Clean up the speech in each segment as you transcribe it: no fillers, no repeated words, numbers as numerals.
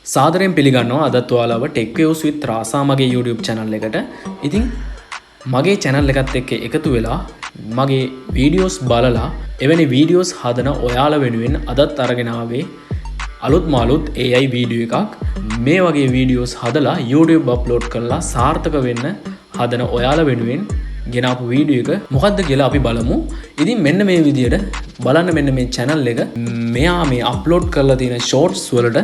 සාදරයෙන් පිළිගන්නවා අදත් ඔයාලව ටෙක් වේව්ස් විත් රාසා මගේ YouTube channel එකට. ඉතින් මගේ channel එකත් එක්ක එකතු වෙලා මගේ වීඩියෝස් බලලා එවැනි වීඩියෝස් හදන ඔයාලා වෙනුවෙන් අදත් අරගෙන ආවේ අලුත් AI වීඩියෝ එකක්. මේ වගේ වීඩියෝස් හදලා YouTube අප්ලෝඩ් කරලා සාර්ථක වෙන්න හදන ඔයාලා වෙනුවෙන් ගෙනාපු වීඩියෝ එක මොකක්ද කියලා අපි බලමු. ඉතින් මෙන්න මේ විදියට බලන්න මෙන්න මේ channel එක මෙයා මේ අප්ලෝඩ් කරලා තියෙන shorts වලට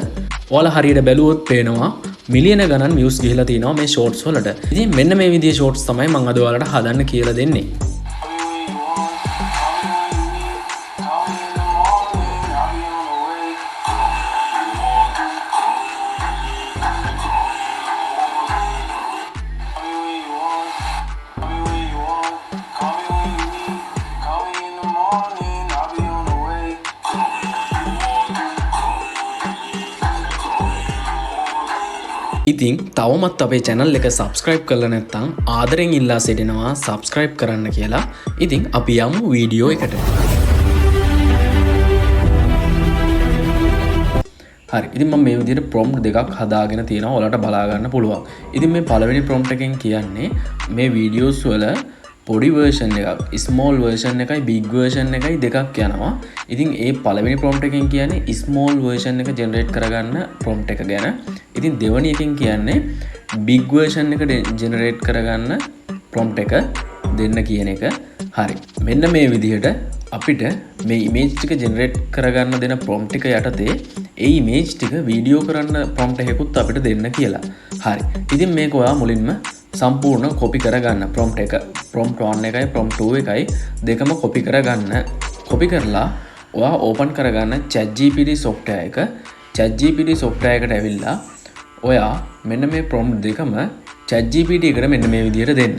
ඔයාලා හරියට බැලුවොත් පේනවා මිලියන ගණන් views ගිහිලා තිනවා මේ shorts වලට. ඉතින් මෙන්න මේ විදියේ shorts තමයි මම අද ඔයාලට හදන්න කියලා දෙන්නේ. ඉතින් තවමත් අපේ channel එක subscribe කරලා නැත්නම් ආදරෙන් ඉල්ලා සිටිනවා subscribe කරන්න කියලා. ඉතින් අපි යමු වීඩියෝ එකට. හරි. ඉතින් මම මේ විදිහට prompt දෙකක් හදාගෙන තියෙනවා. ඔයාලට බලා ගන්න පුළුවන්. ඉතින් මේ පළවෙනි prompt එකෙන් කියන්නේ මේ videos වල පොඩි version එකක්, small version එකයි big version එකයි දෙකක් යනවා. ඉතින් ඒ පළවෙනි prompt එකෙන් කියන්නේ small version එක generate කරගන්න prompt එක ගැන. ඉතින් දෙවෙනි එකෙන් කියන්නේ big version එක generate කරගන්න prompt එක දෙන්න කියන එක. හරි. මෙන්න මේ විදිහට අපිට මේ image ටික generate කරගන්න දෙන prompt එක යටතේ ඒ image ටික video කරන්න prompt එකකුත් අපිට දෙන්න කියලා. හරි. ඉතින් මේක ඔයා මුලින්ම සම්පූර්ණ කොපි කරගන්න prompt එක. prompt 1 එකයි prompt 2 එකයි දෙකම කොපි කරගන්න. කොපි කරලා ඔයා ඕපන් කරගන්න ChatGPT software එක. ChatGPT software එකට ඇවිල්ලා ඔයා මෙන්න මේ prompt දෙකම ChatGPT එකට මෙන්න මේ විදිහට දෙන්න.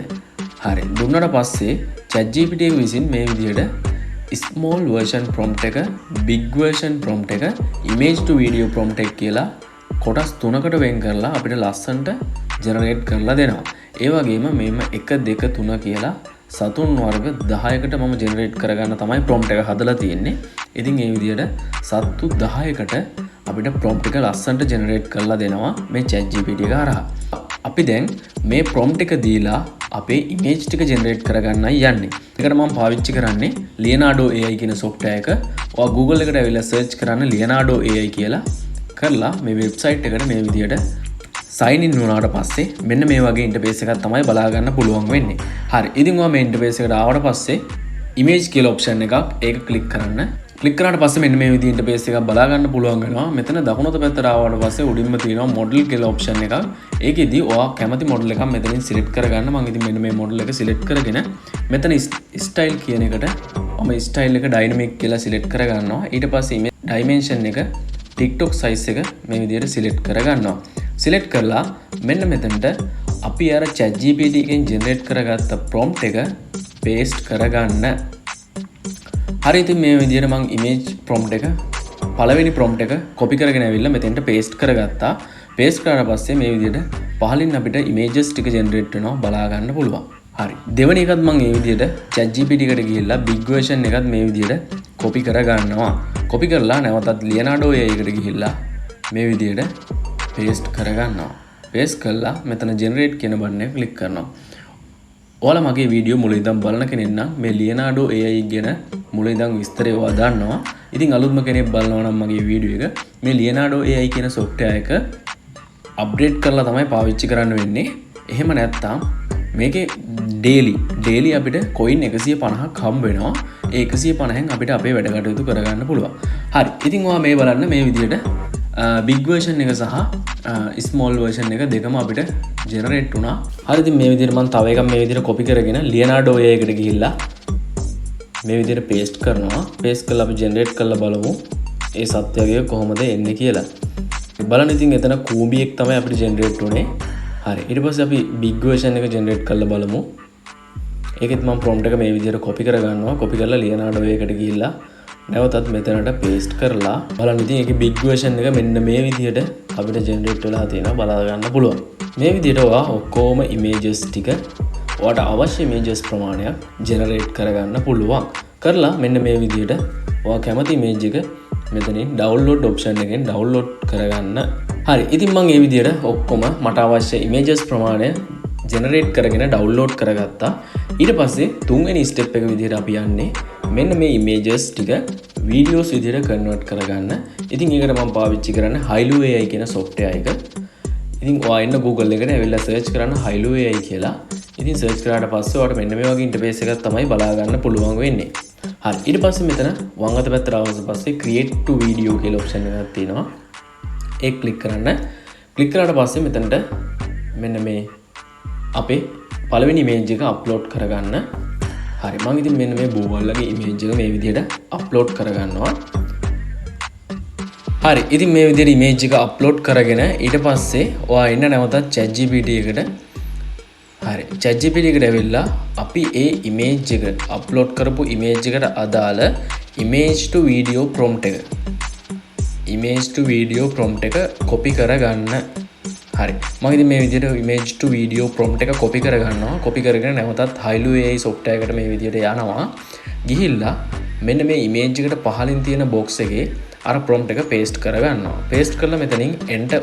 හරි. දුන්නාට පස්සේ ChatGPT එක විසින් මේ විදිහට small version prompt එක, big version prompt එක, image to video prompt එක කියලා කොටස් තුනකට වෙන් කරලා අපිට ලස්සනට generate කරලා දෙනවා. ඒ වගේම මේම 1 2 3 කියලා සතුන් වර්ග 10කට මම generate කරගන්න තමයි prompt එක හදලා තියෙන්නේ. ඉතින් මේ විදිහට සත්තු 10කට අපිට prompt එක ලස්සනට generate කරලා දෙනවා මේ ChatGPT එක හරහා. අපි දැන් මේ prompt එක දීලා අපේ image ටික generate කරගන්නයි යන්නේ. ඒකට මම පාවිච්චි කරන්නේ Leonardo AI කියන software එක. ඔයා Google එකට ඇවිල්ලා search කරන්න Leonardo AI කියලා කරලා මේ website එකට මේ විදිහට sign in වුණාට පස්සේ මෙන්න මේ වගේ interface එකක් තමයි බලා ගන්න පුළුවන් වෙන්නේ. හරි. ඉතින් ඔයා මේ interface එකට ආවට පස්සේ image කියලා option එකක් ඒක click කරන්න. click කරාට පස්සේ මෙන්න මේ විදිහේ interface එකක් බලා ගන්න පුළුවන් වෙනවා. මෙතන දකුණත පැත්තට ආවට පස්සේ උඩින්ම තියෙනවා model කියලා option එකක්. ඒකෙදි ඔයා කැමති model එකක් මෙතනින් select කරගන්න. මම ඉතින් මෙන්න මේ model එක select කරගෙන මෙතන style කියන එකට මම style එක dynamic කියලා select කරගන්නවා. ඊට පස්සේ image dimension එක TikTok size එක මේ විදිහට select කරගන්නවා. select කරලා මෙන්න මෙතනට අපි අර ChatGPT එකෙන් generate කරගත්ත prompt එක paste කරගන්න. හරි. ඉතින් මේ විදිහට මම image prompt එක පළවෙනි prompt එක copy කරගෙන ඇවිල්ලා මෙතෙන්ට paste කරගත්තා. paste කරාට පස්සේ මේ විදිහට පහලින් අපිට images ටික generate වෙනවා බලා ගන්න පුළුවන්. හරි. දෙවෙනි එකත් මම මේ විදිහට ChatGPT එකට ගිහිල්ලා big version එකත් මේ විදිහට copy කරගන්නවා. copy කරලා නැවතත් Leonardo AI එකට ගිහිල්ලා මේ විදිහට paste කරගන්නවා. paste කරලා මෙතන generate කියන බටන් එක click කරනවා. ඔයාලා මගේ වීඩියෝ මුල ඉඳන් බලන කෙනෙක් නම් මේ Leonardo AI ගැන මුල ඉඳන් විස්තරය ඔයා දන්නවා. ඉතින් අලුත්ම කෙනෙක් බලනවා නම් මගේ වීඩියෝ එක මේ Leonardo AI කියන software එක update කරලා තමයි පාවිච්චි කරන්න වෙන්නේ. එහෙම නැත්නම් මේකේ daily අපිට coin 150ක් හම්බ වෙනවා. ඒ 150න් අපිට අපේ වැඩ කටයුතු කරගන්න පුළුවන්. හරි. ඉතින් ඔයා මේ බලන්න මේ විදිහට big version එක සහ small version එක දෙකම අපිට generate වුණා. හරි. ඉතින් මේ විදිහට මම තව එකක් මේ විදිහට copy කරගෙන Leonardo AI එකට ගිහිල්ලා මේ විදිහට paste කරනවා. paste කරලා අපි generate කරලා බලමු ඒ සත්‍යය කොහොමද එන්නේ කියලා. බලන්න ඉතින් එතන කූඹියෙක් තමයි අපිට generate වුනේ. හරි. ඊට පස්සේ අපි big version එක generate කරලා බලමු. ඒකෙත් මම prompt එක මේ විදිහට copy කරගන්නවා. copy කරලා Leonardo AI එකට ගිහිල්ලා නැවතත් මෙතනට paste කරලා බලන්න. ඉතින් ඒකේ big version එක මෙන්න මේ විදිහට අපිට generate වෙලා තියෙනවා බලා ගන්න පුළුවන්. මේ විදිහට ඔයා ඔක්කොම images ටික ඔයාට අවශ්‍ය images ප්‍රමාණයක් generate කරගන්න පුළුවන්. කරලා මෙන්න මේ විදිහට ඔයා කැමති image එක මෙතනින් ඩවුන්ලෝඩ් ඔප්ෂන් එකෙන් ඩවුන්ලෝඩ් කරගන්න. හරි. ඉතින් මම මේ විදිහට ඔක්කොම මට අවශ්‍ය ඉමේජස් ප්‍රමාණය ජෙනරේට් කරගෙන ඩවුන්ලෝඩ් කරගත්තා. ඊට පස්සේ තුන්වෙනි ස්ටෙප් එක විදිහට අපි යන්නේ මෙන්න මේ ඉමේජස් ටික වීඩියෝස් විදිහට කන්වර්ට් කරගන්න. ඉතින් ඒකට මම පාවිච්චි කරන්නේ Hailu AI කියන software එක. ඉතින් ඔයා ඉන්න Google එකට ඇවිල්ලා search කරන්න Hailu AI කියලා. ඉතින් search කරාට පස්සේ ඔයාලට මෙන්න මේ වගේ ඉන්ටර්ෆේස් එකක් තමයි බලා ගන්න පුළුවන් වෙන්නේ. හරි. ඊට පස්සේ මෙතන වම් අත පැත්තට ආවම පස්සේ create to video කියලා ඔප්ෂන් එකක් තියෙනවා. ඒක ක්ලික් කරන්න. ක්ලික් කරාට පස්සේ මෙතනට මෙන්න මේ අපේ පළවෙනි ඉමේජ් එක අප්ලෝඩ් කරගන්න. හරි. මම ඉතින් මෙන්න මේ බෝවල්ලගේ ඉමේජ් එක මේ විදිහට අප්ලෝඩ් කරගන්නවා. හරි. ඉතින් මේ විදිහට ඉමේජ් එක අප්ලෝඩ් කරගෙන ඊට පස්සේ ඔයා ඉන්න නැවතත් ChatGPT එකට හරි. ChatGPT එකට ඇවිල්ලා අපි ඒ ඉමේජ් එක අප්ලෝඩ් කරපු ඉමේජ් එකට අදාළ image to video prompt එක copy කරගන්න. හරි. මම ඉතින් මේ විදිහට image to video prompt එක copy කරගන්නවා. copy කරගෙන නැවතත් Hailu AI software එකට මේ විදිහට යනවා. ගිහිල්ලා මෙන්න මේ image එකට පහලින් තියෙන box එකේ අර prompt එක paste කරගන්නවා. paste කරලා මෙතනින් enter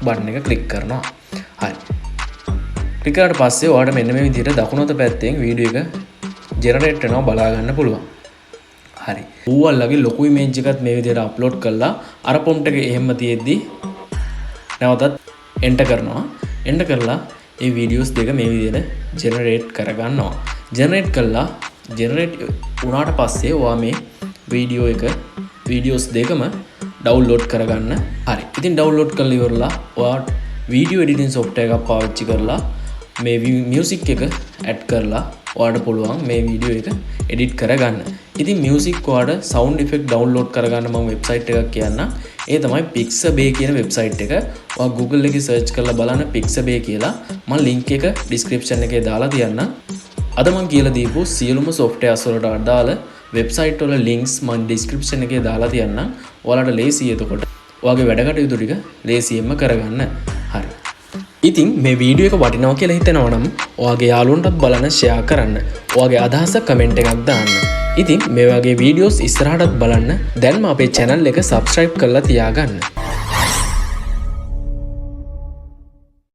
button එක click කරනවා. හරි. click කරාට පස්සේ ඔයාලට මෙන්න මේ විදිහට දකුණු අත පැත්තෙන් වීඩියෝ එක generate වෙනවා බලා ගන්න පුළුවන්. හරි. ඌවල්ලගේ ලොකු image එකත් මේ විදිහට upload කරලා අර prompt එක එහෙම තියෙද්දි නැවතත් enter කරනවා. enter කරලා ඒ videos දෙක මේ විදිහට generate කරගන්නවා. generate කළා generate වුණාට පස්සේ ඔයා මේ videos දෙකම download කරගන්න. හරි. ඉතින් download කරලා ඉවරලා ඔයා video editing software එකක් පාවිච්චි කරලා මේ music එක add කරලා ඔයාලට පුළුවන් මේ වීඩියෝ එක edit කරගන්න. ඉතින් music ඔයාලට sound effect download කරගන්න මම website එකක් කියන්නම්. ඒ තමයි Pixabay කියන website එක. ඔයා Google එකේ search කරලා බලන්න Pixabay කියලා. මම link එක description එකේ දාලා තියන්නම්. අද මම කියලා දීපු සියලුම softwares වලට අදාළ website වල links මම description එකේ දාලා තියන්නම්. ඔයාලට ලේසි එතකොට ඔයාගේ වැඩ කටයුතු ටික ලේසියෙන්ම කරගන්න. හරි. ඉතින් මේ වීඩියෝ එක වටිනවා කියලා හිතෙනවා නම් ඔයාගේ යාළුවන්ටත් බලන්න share කරන්න. ඔයාගේ අදහස comment එකක් දාන්න. ඉතින් මේ වගේ වීඩියෝස් ඉස්සරහටත් බලන්න දැන්ම අපේ channel එක subscribe කරලා තියාගන්න.